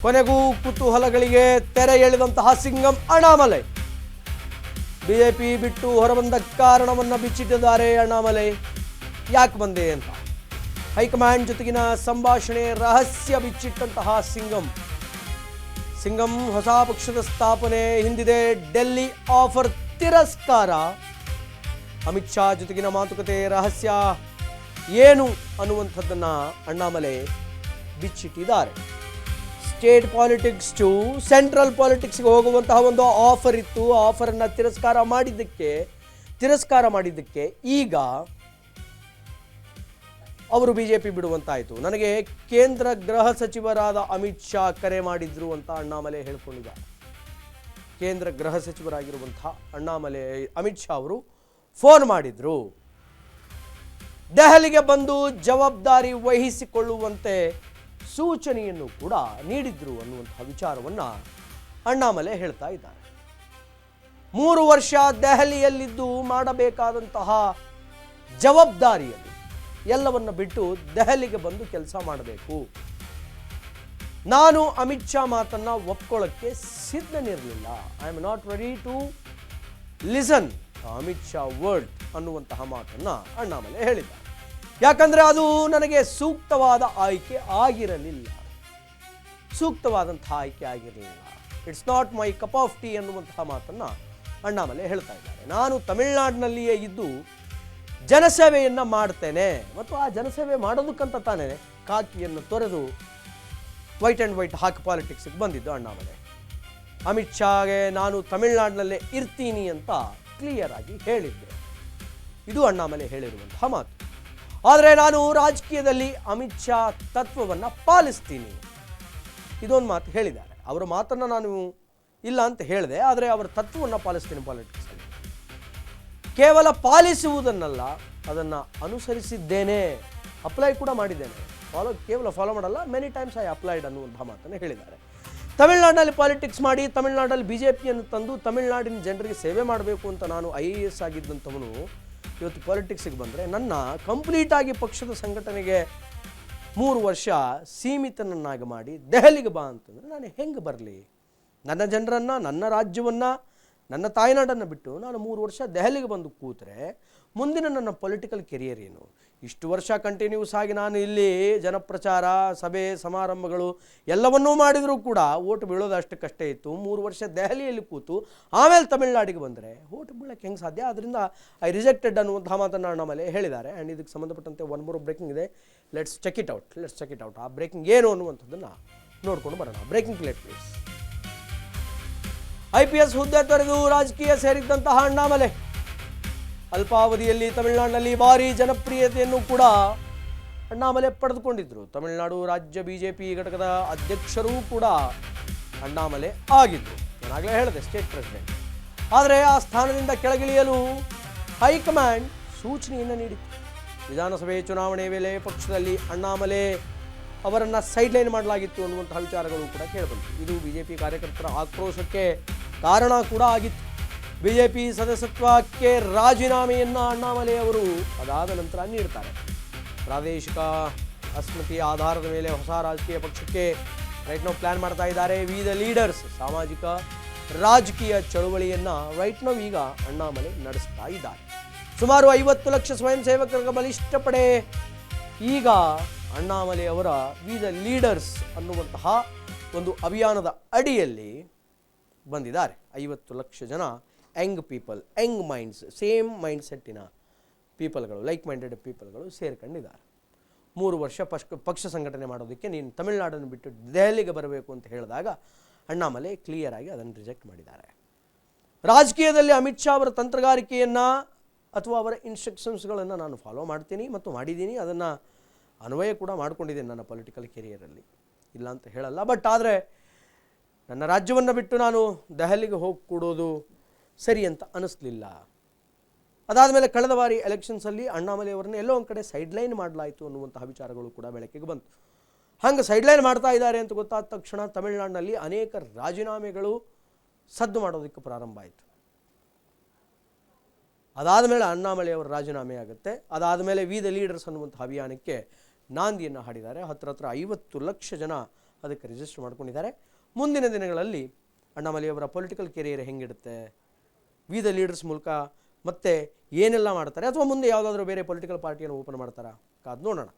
ಕೊನೆಗೂ ಕುತೂಹಲಗಳಿಗೆ ತೆರೆ ಎಳೆದಂತಹ ಸಿಂಗಂ ಅಣ್ಣಾಮಲೈ ಬಿಜೆಪಿ ಬಿಟ್ಟು ಹೊರಬಂದ ಕಾರಣವನ್ನು ಬಿಚ್ಚಿಟ್ಟಿದ್ದಾರೆ ಅಣ್ಣಾಮಲೈ. ಯಾಕೆ ಬಂದೆ ಅಂತ ಹೈಕಮಾಂಡ್ ಜೊತೆಗಿನ ಸಂಭಾಷಣೆ ರಹಸ್ಯ ಬಿಚ್ಚಿಟ್ಟಂತಹ ಸಿಂಗಂ ಹೊಸ ಪಕ್ಷದ ಸ್ಥಾಪನೆ ಹಿಂದಿದೆ ಡೆಲ್ಲಿ ಆಫರ್ ತಿರಸ್ಕಾರ. ಅಮಿತ್ ಶಾ ಜೊತೆಗಿನ ಮಾತುಕತೆ ರಹಸ್ಯ ಏನು ಅನ್ನುವಂಥದ್ದನ್ನು ಅಣ್ಣಾಮಲೈ ಬಿಚ್ಚಿಟ್ಟಿದ್ದಾರೆ. ಸ್ಟೇಟ್ ಪಾಲಿಟಿಕ್ಸ್ ಟು ಸೆಂಟ್ರಲ್ ಪಾಲಿಟಿಕ್ಸ್ಗೆ ಹೋಗುವಂತಹ ಒಂದು ಆಫರ್ ಇತ್ತು. ಆಫರನ್ನು ತಿರಸ್ಕಾರ ಮಾಡಿದ್ದಕ್ಕೆ ಈಗ ಅವರು ಬಿಜೆಪಿ ಬಿಡುವಂತಾಯಿತು. ನನಗೆ ಕೇಂದ್ರ ಗೃಹ ಸಚಿವರಾದ ಅಮಿತ್ ಶಾ ಕರೆ ಮಾಡಿದ್ರು ಅಂತ ಅಣ್ಣಾಮಲೈ ಹೇಳ್ಕೊಂಡಿದ್ದಾರೆ. ಕೇಂದ್ರ ಗೃಹ ಸಚಿವರಾಗಿರುವಂತಹ ಅಮಿತ್ ಶಾ ಅವರು ಫೋನ್ ಮಾಡಿದ್ರು, ದೆಹಲಿಗೆ ಬಂದು ಜವಾಬ್ದಾರಿ ವಹಿಸಿಕೊಳ್ಳುವಂತೆ ಸೂಚನೆಯನ್ನು ಕೂಡ ನೀಡಿದ್ರು ಅನ್ನುವಂತಹ ವಿಚಾರವನ್ನು ಅಣ್ಣಾಮಲೈ ಹೇಳ್ತಾ ಇದ್ದಾರೆ. 3 ವರ್ಷ ದೆಹಲಿಯಲ್ಲಿದ್ದು ಮಾಡಬೇಕಾದಂತಹ ಜವಾಬ್ದಾರಿಯಲ್ಲಿ ಎಲ್ಲವನ್ನ ಬಿಟ್ಟು ದೆಹಲಿಗೆ ಬಂದು ಕೆಲಸ ಮಾಡಬೇಕು. ನಾನು ಅಮಿತ್ ಶಾ ಮಾತನ್ನ ಒಪ್ಕೊಳ್ಳೋಕ್ಕೆ ಸಿದ್ಧನಿರಲಿಲ್ಲ. I am not ready to listen Amit Shah word ಅನ್ನುವಂತಹ ಮಾತನ್ನ ಅಣ್ಣಾಮಲೈ ಹೇಳಿದ್ದಾರೆ. ಯಾಕಂದ್ರೆ ಅದು ನನಗೆ ಸೂಕ್ತವಾದಂತಹ ಆಯ್ಕೆ ಆಗಿರಲಿಲ್ಲ. It's not my cup of tea ಅನ್ನುವಂತಹ ಮಾತನ್ನ ಅಣ್ಣಾಮಲೈ ಹೇಳ್ತಾ ಇದ್ದಾರೆ. ನಾನು ತಮಿಳುನಾಡಿನಲ್ಲಿಯೇ ಇದ್ದು ಜನಸೇವೆಯನ್ನ ಮಾಡ್ತೇನೆ ಮತ್ತು ಆ ಜನಸೇವೆ ಮಾಡೋದಕ್ಕಂತ ತಾನೇ ಖಾಕಿಯನ್ನು ತೊರೆದು ವೈಟ್ ಆ್ಯಂಡ್ ವೈಟ್ ಹಾಕಿ ಪಾಲಿಟಿಕ್ಸ್ಗೆ ಬಂದಿದ್ದು ಅಣ್ಣಾಮಲೈ. ಅಮಿತ್ ಶಾಗೆ ನಾನು ತಮಿಳುನಾಡಿನಲ್ಲೇ ಇರ್ತೀನಿ ಅಂತ ಕ್ಲಿಯರ್ ಆಗಿ ಹೇಳಿದ್ದೆ. ಇದು ಅಣ್ಣಾಮಲೈ ಹೇಳಿರುವಂತಹ ಮಾತು. ಆದರೆ ನಾನು ರಾಜಕೀಯದಲ್ಲಿ ಅಮಿತ್ ಶಾ ತತ್ವವನ್ನು ಪಾಲಿಸ್ತೀನಿ, ಇದೊಂದು ಮಾತು ಹೇಳಿದ್ದಾರೆ. ಅವರ ಮಾತನ್ನು ನಾನು ಇಲ್ಲ ಅಂತ ಹೇಳಿದೆ, ಆದರೆ ಅವರ ತತ್ವವನ್ನು ಪಾಲಿಸ್ತೀನಿ. ಪಾಲಿಟಿಕ್ಸಲ್ಲಿ ಕೇವಲ ಪಾಲಿಸುವುದನ್ನಲ್ಲ, ಅದನ್ನು ಅನುಸರಿಸಿದ್ದೇನೆ, ಅಪ್ಲೈ ಕೂಡ ಮಾಡಿದ್ದೇನೆ. ಕೇವಲ ಫಾಲೋ ಮಾಡಲ್ಲ, ಮೆನಿ ಟೈಮ್ಸ್ ಐ ಅಪ್ಲೈಡ್ ಅನ್ನುವಂಥ ಮಾತನ್ನು ಹೇಳಿದ್ದಾರೆ. ತಮಿಳುನಾಡಿನಲ್ಲಿ ಪಾಲಿಟಿಕ್ಸ್ ಮಾಡಿ ತಮಿಳುನಾಡಲ್ಲಿ ಬಿಜೆಪಿಯನ್ನು ತಂದು ತಮಿಳುನಾಡಿನ ಜನರಿಗೆ ಸೇವೆ ಮಾಡಬೇಕು ಅಂತ ನಾನು IAS ಆಗಿದ್ದಂಥವನು ಇವತ್ತು ಪಾಲಿಟಿಕ್ಸಿಗೆ ಬಂದರೆ ನನ್ನ ಕಂಪ್ಲೀಟಾಗಿ ಪಕ್ಷದ ಸಂಘಟನೆಗೆ 3 ವರ್ಷ ಸೀಮಿತನನ್ನಾಗಿ ಮಾಡಿ ದೆಹಲಿಗೆ ಬಾ ಅಂತಂದರೆ ನಾನು ಹೆಂಗೆ ಬರಲಿ? ನನ್ನ ಜನರನ್ನು, ನನ್ನ ರಾಜ್ಯವನ್ನು, ನನ್ನ ತಾಯ್ನಾಡನ್ನು ಬಿಟ್ಟು ನಾನು 3 ವರ್ಷ ದೆಹಲಿಗೆ ಬಂದು ಕೂತ್ರೆ ಮುಂದಿನ ನನ್ನ ಪೊಲಿಟಿಕಲ್ ಕೆರಿಯರ್ ಏನು? ಇಷ್ಟು ವರ್ಷ ಕಂಟಿನ್ಯೂಸ್ ಆಗಿ ನಾನು ಇಲ್ಲಿ ಜನಪ್ರಚಾರ, ಸಭೆ ಸಮಾರಂಭಗಳು ಎಲ್ಲವನ್ನೂ ಮಾಡಿದರೂ ಕೂಡ ಓಟ್ ಬೀಳೋದು ಅಷ್ಟಕ್ಕಷ್ಟೇ ಇತ್ತು. 3 ವರ್ಷ ದೆಹಲಿಯಲ್ಲಿ ಕೂತು ಆಮೇಲೆ ತಮಿಳುನಾಡಿಗೆ ಬಂದರೆ ಓಟ್ ಬೀಳಕ್ಕೆ ಹೆಂಗೆ ಸಾಧ್ಯ? ಅದರಿಂದ ಐ ರಿಜೆಕ್ಟೆಡ್ ಅನ್ನುವಂಥ ಮಾತನ್ನು ಅಣ್ಣಾಮಲೈ ಹೇಳಿದ್ದಾರೆ. ಆ್ಯಂಡ್ ಇದಕ್ಕೆ ಸಂಬಂಧಪಟ್ಟಂತೆ 1 more ಬ್ರೇಕಿಂಗ್ ಇದೆ. Let's check it out. ಆ ಬ್ರೇಕಿಂಗ್ ಏನು ಅನ್ನುವಂಥದ್ದನ್ನು ನೋಡ್ಕೊಂಡು ಬರೋಣ. Breaking plate please. IPS ಹುದ್ದೆ ತೊರೆದು ರಾಜಕೀಯ ಸೇರಿದ್ದಂತಹ ಅಣ್ಣಾಮಲೈ ಅಲ್ಪಾವಧಿಯಲ್ಲಿ ತಮಿಳುನಾಡಿನಲ್ಲಿ ಭಾರಿ ಜನಪ್ರಿಯತೆಯನ್ನು ಕೂಡ ಅಣ್ಣಾಮಲೈ ಪಡೆದುಕೊಂಡಿದ್ದರು. ತಮಿಳುನಾಡು ರಾಜ್ಯ ಬಿಜೆಪಿ ಘಟಕದ ಅಧ್ಯಕ್ಷರೂ ಕೂಡ ಅಣ್ಣಾಮಲೈ ಆಗಿದ್ದರು. ನಾನಾಗಲೇ ಹೇಳಿದೆ, ಸ್ಟೇಟ್ ಪ್ರೆಸಿಡೆಂಟ್. ಆದರೆ ಆ ಸ್ಥಾನದಿಂದ ಕೆಳಗಿಳಿಯಲು ಹೈಕಮಾಂಡ್ ಸೂಚನೆಯನ್ನು ನೀಡಿತು. ವಿಧಾನಸಭೆ ಚುನಾವಣೆ ವೇಳೆ ಪಕ್ಷದಲ್ಲಿ ಅಣ್ಣಾಮಲೈ ಅವರನ್ನು ಸೈಡ್ಲೈನ್ ಮಾಡಲಾಗಿತ್ತು ಅನ್ನುವಂತಹ ವಿಚಾರಗಳು ಕೂಡ ಕೇಳಿಬಂತು. ಇದು ಬಿಜೆಪಿ ಕಾರ್ಯಕರ್ತರ ಆಕ್ರೋಶಕ್ಕೆ ಕಾರಣ ಕೂಡ ಆಗಿತ್ತು. ಬಿಜೆಪಿ ಸದಸ್ಯತ್ವಕ್ಕೆ ರಾಜೀನಾಮೆಯನ್ನು ಅಣ್ಣಾಮಲೈ ಅವರು ಅದಾದ ನಂತರ ನೀಡ್ತಾರೆ. ಪ್ರಾದೇಶಿಕ ಅಸ್ಮಿತೆಯ ಆಧಾರದ ಮೇಲೆ ಹೊಸ ರಾಜಕೀಯ ಪಕ್ಷಕ್ಕೆ ರೈಟ್ ನೌ ಪ್ಲ್ಯಾನ್ ಮಾಡ್ತಾ ಇದ್ದಾರೆ. ವಿ ದ ಲೀಡರ್ಸ್ ಸಾಮಾಜಿಕ ರಾಜಕೀಯ ಚಳುವಳಿಯನ್ನು ರೈಟ್ ನೌ ಈಗ ಅಣ್ಣಾಮಲೈ ನಡೆಸ್ತಾ ಇದ್ದಾರೆ. ಸುಮಾರು 50 ಲಕ್ಷ ಸ್ವಯಂ ಸೇವಕರ ಬಲಿಷ್ಠ ಪಡೆ ಈಗ ಅಣ್ಣಾಮಲೈ ಅವರ ವಿ ದ ಲೀಡರ್ಸ್ ಅನ್ನುವಂತಹ ಒಂದು ಅಭಿಯಾನದ ಅಡಿಯಲ್ಲಿ ಬಂದಿದ್ದಾರೆ. 50 ಲಕ್ಷ ಜನ young people, young minds, same mind ಸೆಟ್ಟಿನ ಪೀಪಲ್ಗಳು, ಲೈಕ್ ಮೈಂಡೆಡ್ ಪೀಪಲ್ಗಳು ಸೇರ್ಕೊಂಡಿದ್ದಾರೆ. 3 ವರ್ಷ ಪಕ್ಷ ಸಂಘಟನೆ ಮಾಡೋದಕ್ಕೆ ನೀನು ತಮಿಳುನಾಡನ್ನು ಬಿಟ್ಟು ದೆಹಲಿಗೆ ಬರಬೇಕು ಅಂತ ಹೇಳಿದಾಗ ಅಣ್ಣಾಮಲೈ ಕ್ಲಿಯರ್ ಆಗಿ ಅದನ್ನು ರಿಜೆಕ್ಟ್ ಮಾಡಿದ್ದಾರೆ. ರಾಜಕೀಯದಲ್ಲಿ ಅಮಿತ್ ಶಾ ಅವರ ತಂತ್ರಗಾರಿಕೆಯನ್ನು ಅಥವಾ ಅವರ ಇನ್ಸ್ಟ್ರಕ್ಷನ್ಸ್ಗಳನ್ನು ನಾನು ಫಾಲೋ ಮಾಡ್ತೀನಿ ಮತ್ತು ಮಾಡಿದ್ದೀನಿ. ಅದನ್ನು ಅನ್ವಯ ಕೂಡ ಮಾಡ್ಕೊಂಡಿದ್ದೀನಿ ನನ್ನ ಪೊಲಿಟಿಕಲ್ ಕೆರಿಯರಲ್ಲಿ, ಇಲ್ಲ ಅಂತ ಹೇಳಲ್ಲ. ಬಟ್ ಆದರೆ ನನ್ನ ರಾಜ್ಯವನ್ನು ಬಿಟ್ಟು ನಾನು ದೆಹಲಿಗೆ ಹೋಗಿ ಕೂಡೋದು ಸರಿ ಅಂತ ಅನ್ನಿಸ್ಲಿಲ್ಲ. ಅದಾದಮೇಲೆ ಕಳೆದ ಬಾರಿ ಎಲೆಕ್ಷನ್ಸಲ್ಲಿ ಅಣ್ಣಾಮಲೈ ಅವರನ್ನು ಎಲ್ಲೋ ಒಂದು ಕಡೆ ಸೈಡ್ಲೈನ್ ಮಾಡಲಾಯಿತು ಅನ್ನುವಂತಹ ವಿಚಾರಗಳು ಕೂಡ ಬೆಳಕಿಗೆ ಬಂತು. ಹಾಗೆ ಸೈಡ್ಲೈನ್ ಮಾಡ್ತಾ ಇದ್ದಾರೆ ಅಂತ ಗೊತ್ತಾದ ತಕ್ಷಣ ತಮಿಳುನಾಡಿನಲ್ಲಿ ಅನೇಕ ರಾಜೀನಾಮೆಗಳು ಸದ್ದು ಮಾಡೋದಕ್ಕೆ ಪ್ರಾರಂಭ ಆಯಿತು. ಅದಾದಮೇಲೆ ಅಣ್ಣಾಮಲೈ ಅವರ ರಾಜೀನಾಮೆ ಆಗುತ್ತೆ. ಅದಾದಮೇಲೆ ವಿ ದ ಲೀಡರ್ಸ್ ಅನ್ನುವಂಥ ಅಭಿಯಾನಕ್ಕೆ ನಾಂದಿಯನ್ನು ಹಾಡಿದ್ದಾರೆ. ಹತ್ರ 50 ಲಕ್ಷ ಜನ ಅದಕ್ಕೆ ರಿಜಿಸ್ಟರ್ ಮಾಡ್ಕೊಂಡಿದ್ದಾರೆ. ಮುಂದಿನ ದಿನಗಳಲ್ಲಿ ಅಣ್ಣಾಮಲೈಯವರ ಪೊಲಿಟಿಕಲ್ ಕೆರಿಯರ್ ಹೆಂಗಿಡುತ್ತೆ, ವಿ ದ ಲೀಡರ್ಸ್ ಮೂಲಕ ಮತ್ತೆ ಏನೆಲ್ಲ ಮಾಡ್ತಾರೆ, ಅಥವಾ ಮುಂದೆ ಯಾವುದಾದ್ರೂ ಬೇರೆ ಪೊಲಿಟಿಕಲ್ ಪಾರ್ಟಿಯನ್ನು ಓಪನ್ ಮಾಡ್ತಾರಾ, ಕಾದು ನೋಡೋಣ.